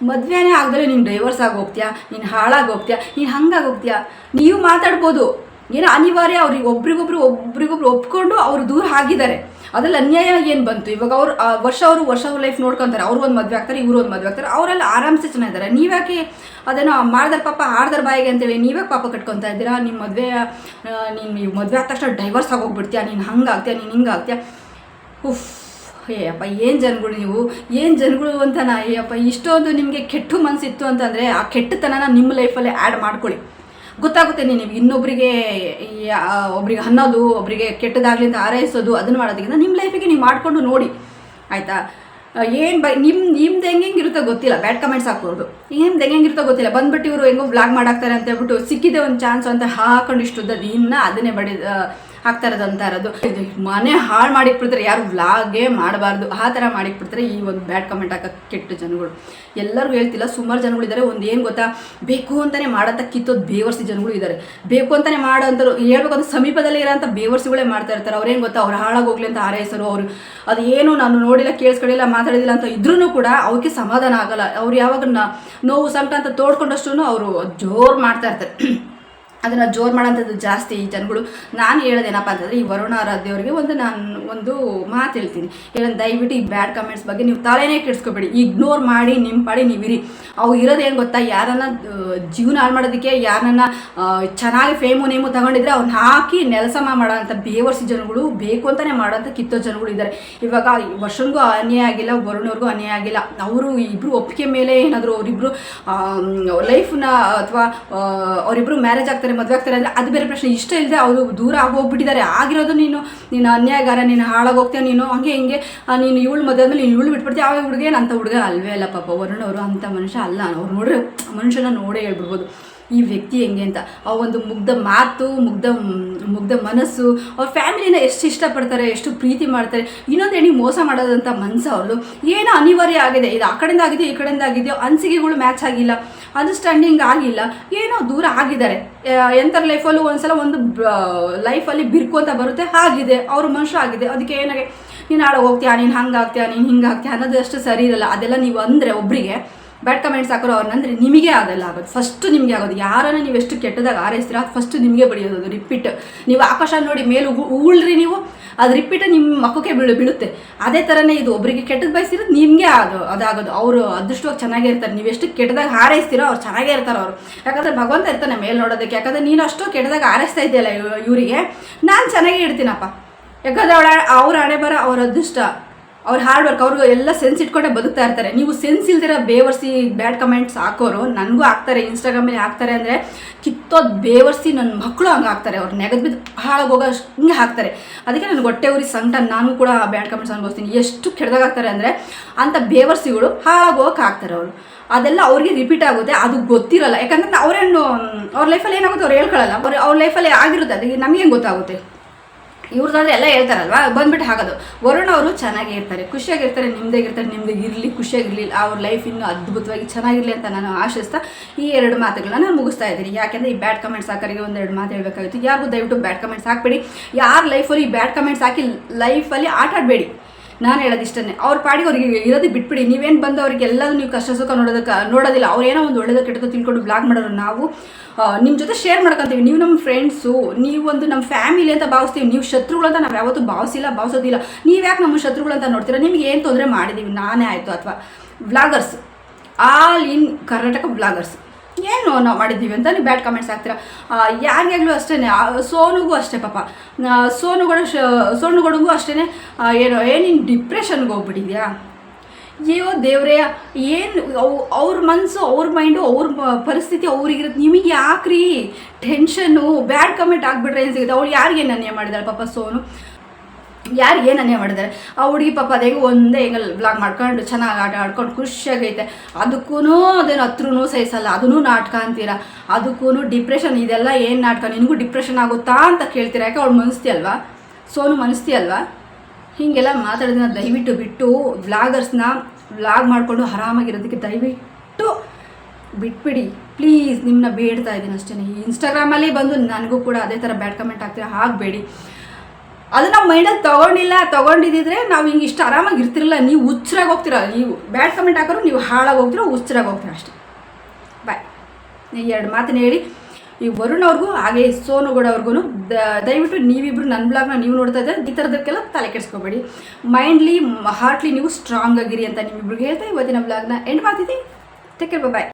ಮದುವೆನೇ ಆಗದಲ್ಲೇ ನೀನು ಡೈವರ್ಸ್ ಆಗಿ ಹೋಗ್ತೀಯಾ, ನೀನು ಹಾಳಾಗಿ ಹೋಗ್ತೀಯಾ, ನೀನು ಹಂಗಾಗಿ ಹೋಗ್ತೀಯಾ? ನೀವು ಮಾತಾಡ್ಬೋದು, ಏನೋ ಅನಿವಾರ್ಯ. ಅವ್ರಿಗೆ ಒಬ್ರಿಗೊಬ್ರು ಒಪ್ಕೊಂಡು ಅವರು ದೂರ ಆಗಿದ್ದಾರೆ, ಅದ್ರಲ್ಲಿ ಅನ್ಯಾಯ ಏನು ಬಂತು? ಇವಾಗ ಅವ್ರು ವರ್ಷ ಲೈಫ್ ನೋಡ್ಕೊತಾರೆ. ಅವ್ರು ಒಂದು ಮದುವೆ ಆಗ್ತಾರೆ, ಇವರು ಒಂದು ಮದುವೆ ಆಗ್ತಾರೆ, ಅವರೆಲ್ಲ ಆರಾಮ್ಸೆ ಚೆನ್ನಾಗಿದ್ದಾರೆ. ನೀವ್ಯಾಕೆ ಅದೇನೋ ಮಾಡ್ದಾರ ಪಾಪ ಆಡ್ದಾರ ಬಾಯಿಗೆ ಅಂತೇಳಿ ನೀವ್ಯಾಕೆ ಪಾಪ ಕಟ್ಕೊತಾ ಇದ್ದೀರಾ? ನಿಮ್ಮ ನೀವು ಮದುವೆ ಆದ ತಕ್ಷಣ ಡೈವರ್ಸ್ ಆಗೋಗ್ಬಿಡ್ತೀಯಾ, ನೀನು ಹಂಗಾಗ್ತೀಯಾ, ನೀನು ಹಿಂಗಾಗ್ತೀಯಾ? ಉಫ್, ಅಯ್ಯಪ್ಪ ಏನು ಜನಗಳು ನೀವು, ಏನು ಜನಗಳು ಅಂತನಾ? ಅಯ್ಯಪ್ಪ, ಇಷ್ಟೊಂದು ನಿಮಗೆ ಕೆಟ್ಟು ಮನಸ್ಸಿತ್ತು ಅಂತಂದರೆ ಆ ಕೆಟ್ಟತನನ ನಿಮ್ಮ ಲೈಫಲ್ಲೇ ಆ್ಯಡ್ ಮಾಡ್ಕೊಳ್ಳಿ. ಗೊತ್ತಾಗುತ್ತೆ ನೀವು ಇನ್ನೊಬ್ಬರಿಗೆ ಅನ್ನೋದು, ಒಬ್ಬರಿಗೆ ಕೆಟ್ಟದಾಗಲಿ ಅಂತ ಹಾರೈಸೋದು, ಅದನ್ನು ಮಾಡೋದಕ್ಕಿಂತ ನಿಮ್ಮ ಲೈಫಿಗೆ ನೀವು ಮಾಡಿಕೊಂಡು ನೋಡಿ, ಆಯಿತಾ? ಏನು ನಿಮ್ದು ಹೆಂಗಿರುತ್ತೋ ಗೊತ್ತಿಲ್ಲ, ಬ್ಯಾಡ್ ಕಮೆಂಟ್ಸ್ ಹಾಕೋದು ನಿಮ್ದು ಹೆಂಗಿರುತ್ತೋ ಗೊತ್ತಿಲ್ಲ. ಬಂದ್ಬಿಟ್ಟು ಇವರು ಹೆಂಗೋ ವ್ಲಾಗ್ ಮಾಡಾಕ್ತಾರೆ ಅಂತ ಹೇಳ್ಬಿಟ್ಟು ಸಿಕ್ಕಿದೆ ಒಂದು ಚಾನ್ಸ್ ಅಂತ ಹಾಕೊಂಡು ಇಷ್ಟುದ್ದದ್ದು ಇನ್ನೂ ಅದನ್ನೇ ಹಾಕ್ತಾ ಇರೋದು. ಮನೆ ಹಾಳು ಮಾಡಿಕ್ಬಿಡ್ತಾರೆ, ಯಾರು ವ್ಲಾಗೇ ಮಾಡಬಾರ್ದು, ಆ ಥರ ಮಾಡಿಕ್ಬಿಡ್ತಾರೆ ಈ ಒಂದು ಬ್ಯಾಡ್ ಕಮೆಂಟ್ ಹಾಕೋಕ್ಕೆ ಕೆಟ್ಟ ಜನಗಳು. ಎಲ್ಲರೂ ಹೇಳ್ತಿಲ್ಲ, ಸುಮಾರು ಜನಗಳಿದ್ದಾರೆ. ಒಂದು ಏನು ಗೊತ್ತಾ, ಬೇಕು ಅಂತಲೇ ಮಾಡೋಂಥ ಕಿತ್ತೋದು ಬೇವರ್ಸಿ ಜನಗಳು ಇದ್ದಾರೆ. ಬೇಕು ಅಂತಲೇ ಮಾಡೋಂಥವ್ರು ಹೇಳ್ಬೇಕಂದ್ರೆ ಸಮೀಪದಲ್ಲೇ ಇರೋಂಥ ಬೇವರ್ಸಿಗಳೇ ಮಾಡ್ತಾ ಇರ್ತಾರೆ. ಅವ್ರೇನು ಗೊತ್ತಾ, ಅವ್ರು ಹಾಳಾಗೋಗ್ಲಿ ಅಂತ ಹಾರೈಸರು. ಅವರು ಅದು ಏನು ನಾನು ನೋಡಿಲ್ಲ, ಕೇಳಿಸ್ಕೊಳ್ಳಿಲ್ಲ, ಮಾತಾಡಿಲ್ಲ ಅಂತ ಇದ್ರೂ ಕೂಡ ಅವ್ರಿಗೆ ಸಮಾಧಾನ ಆಗಲ್ಲ. ಅವ್ರು ಯಾವಾಗ ನೋವು ಸಂಕಟ ಅಂತ ತೋಡ್ಕೊಂಡಷ್ಟು ಅವರು ಜೋರು ಮಾಡ್ತಾ ಇರ್ತಾರೆ. ಅದನ್ನು ಜೋರು ಮಾಡೋಂಥದ್ದು ಜಾಸ್ತಿ ಈ ಜನಗಳು. ನಾನು ಹೇಳೋದೇನಪ್ಪ ಅಂತಂದರೆ, ಈ ವರುಣ ಆರಾಧ್ಯವರಿಗೆ ನಾನು ಮಾತು ಹೇಳ್ತೀನಿ. ಏನಂದ್ರೆ ದಯವಿಟ್ಟು ಈ ಬ್ಯಾಡ್ ಕಮೆಂಟ್ಸ್ ಬಗ್ಗೆ ನೀವು ತಲೆನೇ ಕೆಡಿಸ್ಕೊಬೇಡಿ, ಇಗ್ನೋರ್ ಮಾಡಿ ನಿಮ್ಮ ಪಾಡಿ ನೀವಿರಿ. ಅವು ಇರೋದೇನು ಗೊತ್ತಾ, ಯಾರನ್ನ ಜೀವನ ಹಾಳು ಮಾಡೋದಕ್ಕೆ, ಯಾರನ್ನ ಚೆನ್ನಾಗಿ ನೇಮು ತಗೊಂಡಿದ್ರೆ ಅವ್ರನ್ನ ಹಾಕಿ ನೆಲಸಮ ಮಾಡೋಂಥ ಬೇವರ್ಸಿ ಜನಗಳು, ಬೇಕು ಅಂತಲೇ ಮಾಡೋಂಥ ಕಿತ್ತೋ ಜನಗಳು ಇದ್ದಾರೆ. ಇವಾಗ ವರ್ಷನಿಗೂ ಅನ್ಯಾಯ ಆಗಿಲ್ಲ, ವರುಣವ್ರಿಗೂ ಅನ್ಯಾಯ ಆಗಿಲ್ಲ. ಅವರು ಇಬ್ಬರು ಒಪ್ಪಿಗೆ ಮೇಲೆ ಏನಾದರೂ ಅವರಿಬ್ಬರು ಲೈಫನ್ನ ಅಥವಾ ಅವರಿಬ್ಬರು ಮ್ಯಾರೇಜ್ ಆಗ್ತಾರೆ, ಮದುವೆ ಆಗ್ತಾರೆ ಅಂದರೆ ಅದು ಬೇರೆ ಪ್ರಶ್ನೆ. ಇಷ್ಟ ಇಲ್ಲದೆ ಅವರು ದೂರ ಆಗೋಗ್ಬಿಟ್ಟಿದ್ದಾರೆ. ಆಗಿರೋದು ನೀನು ಅನ್ಯಾಯಗಾರ, ನೀನು ಹಾಳಾಗೋಗ್ತೀಯ, ನೀನು ಹಂಗೆ ಹಿಂಗೆ, ನೀನು ಇವಳು ಮದುವೆ ಆದಮೇಲೆ ನೀನು ಇವಳು ಬಿಟ್ಬಿಡ್ತೀಯ. ಆವಾಗ ಹುಡುಗ ಅಂಥ ಹುಡುಗ ಅಲ್ವೇ ಅಲ್ಲ ಪಾಪ. ವರುಣ್ ಅವರು ಅಂಥ ಮನುಷ್ಯ ಅಲ್ಲ. ಅವ್ರು ನೋಡ್ರೆ ಮನುಷ್ಯನ ನೋಡೇ ಹೇಳ್ಬಿಡ್ಬೋದು ಈ ವ್ಯಕ್ತಿ ಹೆಂಗೆ ಅಂತ. ಆ ಒಂದು ಮುಗ್ಧ ಮಾತು, ಮುಗ್ಧ ಮನಸ್ಸು, ಅವ್ರ ಫ್ಯಾಮಿಲಿನ ಎಷ್ಟು ಇಷ್ಟಪಡ್ತಾರೆ, ಎಷ್ಟು ಪ್ರೀತಿ ಮಾಡ್ತಾರೆ. ಇನ್ನೊಂದು ಹೆಣ್ಣಿಗೆ ಮೋಸ ಮಾಡೋದಂಥ ಮನಸ್ಸು ಅವ್ರದ್ದು. ಏನೋ ಅನಿವಾರ್ಯ ಆಗಿದೆ, ಇದು ಆ ಕಡೆಯಿಂದ ಆಗಿದೆಯೋ ಈ ಕಡೆಯಿಂದ ಆಗಿದೆಯೋ, ಅನಿಸಿಕೆಗಳು ಮ್ಯಾಚ್ ಆಗಿಲ್ಲ, ಅಂಡರ್ಸ್ಟ್ಯಾಂಡಿಂಗ್ ಆಗಿಲ್ಲ, ಏನೋ ದೂರ ಆಗಿದ್ದಾರೆ. ಎಂಥರ ಲೈಫಲ್ಲೂ ಒಂದು ಲೈಫಲ್ಲಿ ಬಿರ್ಕು ಅಂತ ಬರುತ್ತೆ, ಆಗಿದೆ ಅವ್ರ ಮನುಷ್ಯ ಆಗಿದೆ. ಅದಕ್ಕೆ ಏನಾಗೆ ನೀನು ಹಾಳಾಗಿ ಹೋಗ್ತೀಯಾ, ನೀನು ಹಂಗಾಗ್ತೀಯಾ, ನೀನು ಹಿಂಗಾಗ್ತೀಯಾ ಅನ್ನೋದು ಅಷ್ಟು ಸರಿ ಇರಲ್ಲ. ಅದೆಲ್ಲ ನೀವು ಅಂದರೆ ಒಬ್ಬರಿಗೆ ಬ್ಯಾಡ್ ಕಮೆಂಟ್ಸ್ ಹಾಕೋರು ಅವ್ರನ್ನಂದರೆ ನಿಮಗೆ ಅದೆಲ್ಲ ಆಗೋದು, ಫಸ್ಟು ನಿಮಗೆ ಆಗೋದು. ಯಾರನ್ನ ನೀವು ಎಷ್ಟು ಕೆಟ್ಟದಾಗ ಆರೈಸ್ತೀರ ಅದು ಫಸ್ಟು ನಿಮಗೆ ಬಡಿಯೋದು. ರಿಪೀಟ್ ನೀವು ಆಕಾಶ ನೋಡಿ ಮೇಲೆ ಉಳ್ರಿ, ನೀವು ಅದು ರಿಪೀಟ್ ನಿಮ್ಮ ಮಕ್ಕಕ್ಕೆ ಬೀಳುತ್ತೆ. ಅದೇ ಥರನೇ ಇದು, ಒಬ್ಬರಿಗೆ ಕೆಟ್ಟದ್ದು ಬಯಸಿರೋದು ನಿಮಗೆ ಅದಾಗೋದು. ಅವರು ಅದೃಷ್ಟವಾಗಿ ಚೆನ್ನಾಗೇ ಇರ್ತಾರೆ. ನೀವು ಎಷ್ಟು ಕೆಟ್ಟದಾಗ ಹಾರೈಸ್ತೀರೋ ಅವ್ರು ಚೆನ್ನಾಗೇ ಇರ್ತಾರೆ ಅವರು. ಯಾಕಂದರೆ ಭಗವಂತ ಇರ್ತಾನೆ ಮೇಲೆ ನೋಡೋದಕ್ಕೆ. ಯಾಕಂದರೆ ನೀನು ಅಷ್ಟು ಕೆಟ್ಟದಾಗ ಹಾರೈಸ್ತಾ ಇದೆಯಲ್ಲ ಇವರಿಗೆ, ನಾನು ಚೆನ್ನಾಗೇ ಇಡ್ತೀನಪ್ಪ. ಯಾಕಂದರೆ ಅವ್ರ ಹಣೆ ಬರ, ಅವ್ರ ಅದೃಷ್ಟ. ಅವ್ರ ಹಾರ್ಡ್ ವರ್ಕ್, ಅವ್ರಿಗೆ ಎಲ್ಲ ಸೆನ್ಸ್ ಇಟ್ಕೊಂಡೆ ಬದುಕ್ತಾ ಇರ್ತಾರೆ. ನೀವು ಸೆನ್ಸ್ ಇಲ್ದಿರ ಬೇವರ್ಸಿ ಬ್ಯಾಡ್ ಕಮೆಂಟ್ಸ್ ಹಾಕೋರು ನನಗೂ ಹಾಕ್ತಾರೆ, ಇನ್ಸ್ಟಾಗ್ರಾಮಲ್ಲಿ ಹಾಕ್ತಾರೆ. ಅಂದರೆ ಕಿತ್ತೋದು ಬೇವರ್ಸಿ ನನ್ನ ಮಕ್ಕಳು ಹಂಗೆ ಹಾಕ್ತಾರೆ, ಅವ್ರು ನೆಗದು ಬಿದ್ದು ಹಾಳಾಗೋಗೋ ಹಿಂಗೆ ಹಾಕ್ತಾರೆ. ಅದಕ್ಕೆ ನನಗೆ ಹೊಟ್ಟೆ ಉರಿ ಸಂಕಟ, ನಾನು ಕೂಡ ಬ್ಯಾಡ್ ಕಮೆಂಟ್ಸ್ ಅನ್ಭವಿಸ್ತೀನಿ. ಎಷ್ಟು ಕೆಡ್ದಾಗ್ತಾರೆ ಅಂದರೆ ಅಂಥ ಬೇವರ್ಸಿಗಳು ಹಾಳಾಗೋಗಕ್ಕೆ ಹಾಕ್ತಾರೆ ಅವರು. ಅದೆಲ್ಲ ಅವ್ರಿಗೆ ರಿಪೀಟ್ ಆಗುತ್ತೆ, ಅದು ಗೊತ್ತಿರಲ್ಲ. ಯಾಕಂದ್ರೆ ಅವರೇನು ಅವ್ರ ಲೈಫಲ್ಲಿ ಏನಾಗುತ್ತೆ ಅವ್ರು ಹೇಳ್ಕೊಳ್ಳಲ್ಲ, ಅವ್ರ ಲೈಫಲ್ಲಿ ಆಗಿರುತ್ತೆ, ಅದಕ್ಕೆ ನಮಗೇನು ಗೊತ್ತಾಗುತ್ತೆ. ಇವ್ರದ್ದಾದ್ರೆ ಎಲ್ಲ ಹೇಳ್ತಾರಲ್ವ, ಬಂದ್ಬಿಟ್ಟು ಹಾಕೋದು. ವರುಣ್ ಅವರು ಚೆನ್ನಾಗೇ ಇರ್ತಾರೆ, ಖುಷಿಯಾಗಿರ್ತಾರೆ, ನಿಮ್ಮದಾಗಿರ್ತಾರೆ, ನಿಮ್ದಿಗೆ ಇರಲಿ, ಖುಷಿಯಾಗಿರಲಿಲ್ಲ, ಅವ್ರ ಲೈಫ್ ಇನ್ನೂ ಅದ್ಭುತವಾಗಿ ಚೆನ್ನಾಗಿರಲಿ ಅಂತ ನಾನು ಆಶಿಸ್ತಾ ಈ 2 ಮಾತುಗಳನ್ನ ನಾನು ಮುಗಿಸ್ತಾ ಇದ್ದೀನಿ. ಯಾಕೆಂದರೆ ಈ ಬ್ಯಾಡ್ ಕಮೆಂಟ್ಸ್ ಹಾಕೋರಿಗೆ 1-2 ಮಾತು ಹೇಳಬೇಕಾಗಿತ್ತು. ಯಾರಿಗೂ ದಯವಿಟ್ಟು ಬ್ಯಾಡ್ ಕಮೆಂಟ್ಸ್ ಹಾಕಬೇಡಿ. ಯಾರ ಲೈಫಲ್ಲಿ ಈ ಬ್ಯಾಡ್ ಕಮೆಂಟ್ಸ್ ಹಾಕಿ ಲೈಫಲ್ಲಿ ಆಟ ಆಡಬೇಡಿ. ನಾನು ಹೇಳೋದಿಷ್ಟೇ, ಅವ್ರ ಪಾಡಿಗೆ ಅವ್ರಿಗೆ ಇರೋದು ಬಿಟ್ಬಿಡಿ. ನೀವೇನು ಬಂದು ಅವ್ರಿಗೆ ಎಲ್ಲದೂ ನೀವು ಕಷ್ಟ ಸುಖ ನೋಡೋದಿಲ್ಲ. ಅವ್ರೇನೋ ಒಂದು ಒಳ್ಳೆಯದು ಕೆಟ್ಟದ್ದು ತಿಳ್ಕೊಂಡು ಬ್ಲಾಗ್ ಮಾಡೋರು ನಾವು ನಿಮ್ಮ ಜೊತೆ ಶೇರ್ ಮಾಡ್ಕೊತೀವಿ. ನೀವು ನಮ್ಮ ಫ್ರೆಂಡ್ಸು, ನೀವು ಒಂದು ನಮ್ಮ ಫ್ಯಾಮಿಲಿ ಅಂತ ಭಾವಿಸ್ತೀವಿ. ನೀವು ಶತ್ರುಗಳು ಅಂತ ನಾವು ಯಾವತ್ತೂ ಭಾವಿಸೋದಿಲ್ಲ. ನೀವು ಯಾಕೆ ನಮ್ಮ ಶತ್ರುಗಳು ಅಂತ ನೋಡ್ತೀರಾ? ನಿಮ್ಗೆ ಏನು ತೊಂದರೆ ಮಾಡಿದ್ದೀವಿ, ನಾನೇ ಆಯಿತು ಅಥವಾ vloggers, all in Karnataka vloggers ಏನು ನಾವು ಮಾಡಿದ್ದೀವಿ ಅಂತ ನೀವು ಬ್ಯಾಡ್ ಕಮೆಂಟ್ಸ್ ಹಾಕ್ತೀರಾ. ಯಾರಿಗಾಗಲೂ ಅಷ್ಟೇ, ಸೋನುಗೂ ಅಷ್ಟೇ ಪಾಪ, ಸೋನುಗಳಿಗೂ ಅಷ್ಟೇ, ನೀನು ಡಿಪ್ರೆಷನ್ಗೆ ಹೋಗ್ಬಿಟ್ಟಿದ್ಯಾ? ಅಯ್ಯೋ ದೇವ್ರೇ, ಏನು ಅವ್ರ ಮನಸ್ಸು, ಅವ್ರ ಮೈಂಡು, ಅವ್ರ ಪರಿಸ್ಥಿತಿ ಅವ್ರಿಗಿರುತ್ತೆ. ನಿಮಗೆ ಯಾಕ್ರಿ ಟೆನ್ಷನ್ನು? ಬ್ಯಾಡ್ ಕಮೆಂಟ್ ಆಗಿಬಿಟ್ರೆ ಏನು ಸಿಗುತ್ತೆ? ಅವ್ಳು ಯಾರಿಗೇನು ಅನ್ಯಾಯ ಮಾಡಿದಾಳೆ ಪಾಪ ಸೋನು? ಯಾರಿಗೇನು ಅನ್ಯಾಯ ಮಾಡಿದ್ದಾರೆ? ಆ ಹುಡುಗಿ ಪಾಪ ಅದೇ ಒಂದೇ ಹೆಂಗಲ್ ಬ್ಲಾಗ್ ಮಾಡ್ಕೊಂಡು ಚೆನ್ನಾಗಿ ಆಟ ಆಡ್ಕೊಂಡು ಖುಷಿಯಾಗೈತೆ. ಅದಕ್ಕೂ ಅದೇನು ಹತ್ರನೂ ಸಹಿಸಲ್ಲ, ಅದೂ ನಾಟಕ ಅಂತೀರ, ಅದಕ್ಕೂ ಡಿಪ್ರೆಷನ್. ಇದೆಲ್ಲ ಏನು ನಾಟಕ? ನಿನಗೂ ಡಿಪ್ರೆಷನ್ ಆಗುತ್ತಾ ಅಂತ ಕೇಳ್ತೀರಾ? ಯಾಕೆ ಅವ್ಳು ಮನಸ್ತಿ ಅಲ್ವಾ? ಸೋನು ಮನಸ್ತಿ ಅಲ್ವಾ? ಹೀಗೆಲ್ಲ ಮಾತಾಡೋದನ್ನ ದಯವಿಟ್ಟು ಬಿಟ್ಟು ವ್ಲಾಗರ್ಸ್ನ ವ್ಲಾಗ್ ಮಾಡಿಕೊಂಡು ಆರಾಮಾಗಿರೋದಕ್ಕೆ ದಯವಿಟ್ಟು ಬಿಟ್ಬಿಡಿ ಪ್ಲೀಸ್. ನಿಮ್ಮನ್ನ ಬೇಡ್ತಾ ಇದ್ದೀನಿ ಅಷ್ಟೇ. ಇನ್ಸ್ಟಾಗ್ರಾಮಲ್ಲಿ ಬಂದು ನನಗೂ ಕೂಡ ಅದೇ ಥರ ಬ್ಯಾಡ್ ಕಮೆಂಟ್ ಆಗ್ತೀರಾ, ಆಗಬೇಡಿ. ಅದು ನಾವು ಮೈಂಡಲ್ಲಿ ತೊಗೊಂಡಿದ್ದಿದ್ರೆ ನಾವು ಹಿಂಗೆ ಇಷ್ಟು ಆರಾಮಾಗಿ ಇರ್ತಿರಲ್ಲ. ನೀವು ಹುಚ್ಚರಾಗಿ ಹೋಗ್ತೀರ, ನೀವು ಬ್ಯಾಡ್ ಕಮೆಂಟ್ ಹಾಕೋರು ನೀವು ಹಾಳಾಗಿ ಹೋಗ್ತೀರೋ, ಹುಚ್ಚರಾಗಿ ಹೋಗ್ತೀರ ಅಷ್ಟೇ. ಬಾಯ್. 2 ಮಾತನ್ನ ಹೇಳಿ ಈ ವರುಣ್ ಅವ್ರಿಗೂ ಹಾಗೆ ಸೋನುಗೌಡ ಅವ್ರಿಗೂ ದಯವಿಟ್ಟು ನೀವಿಬ್ಬರು ನನ್ನ ಬ್ಲಾಗ್ನ ನೀವು ನೋಡ್ತಾ ಇದ್ದರೆ ಈ ಥರದಕ್ಕೆಲ್ಲ ತಲೆ ಕೆಡಿಸ್ಕೋಬೇಡಿ. ಮೈಂಡ್ಲಿ ಹಾರ್ಟ್ಲಿ ನೀವು ಸ್ಟ್ರಾಂಗ್ ಆಗಿರಿ ಅಂತ ನಿಮ್ಮಿಬ್ರಿಗೆ ಹೇಳ್ತಾ ಇವತ್ತಿನ ಬ್ಲಾಗ್ನ ಎಂಡ್ ಮಾಡ್ತಿದ್ದೆ. ಟೇಕ್ ಕೇರ್, ಬಾಯ್.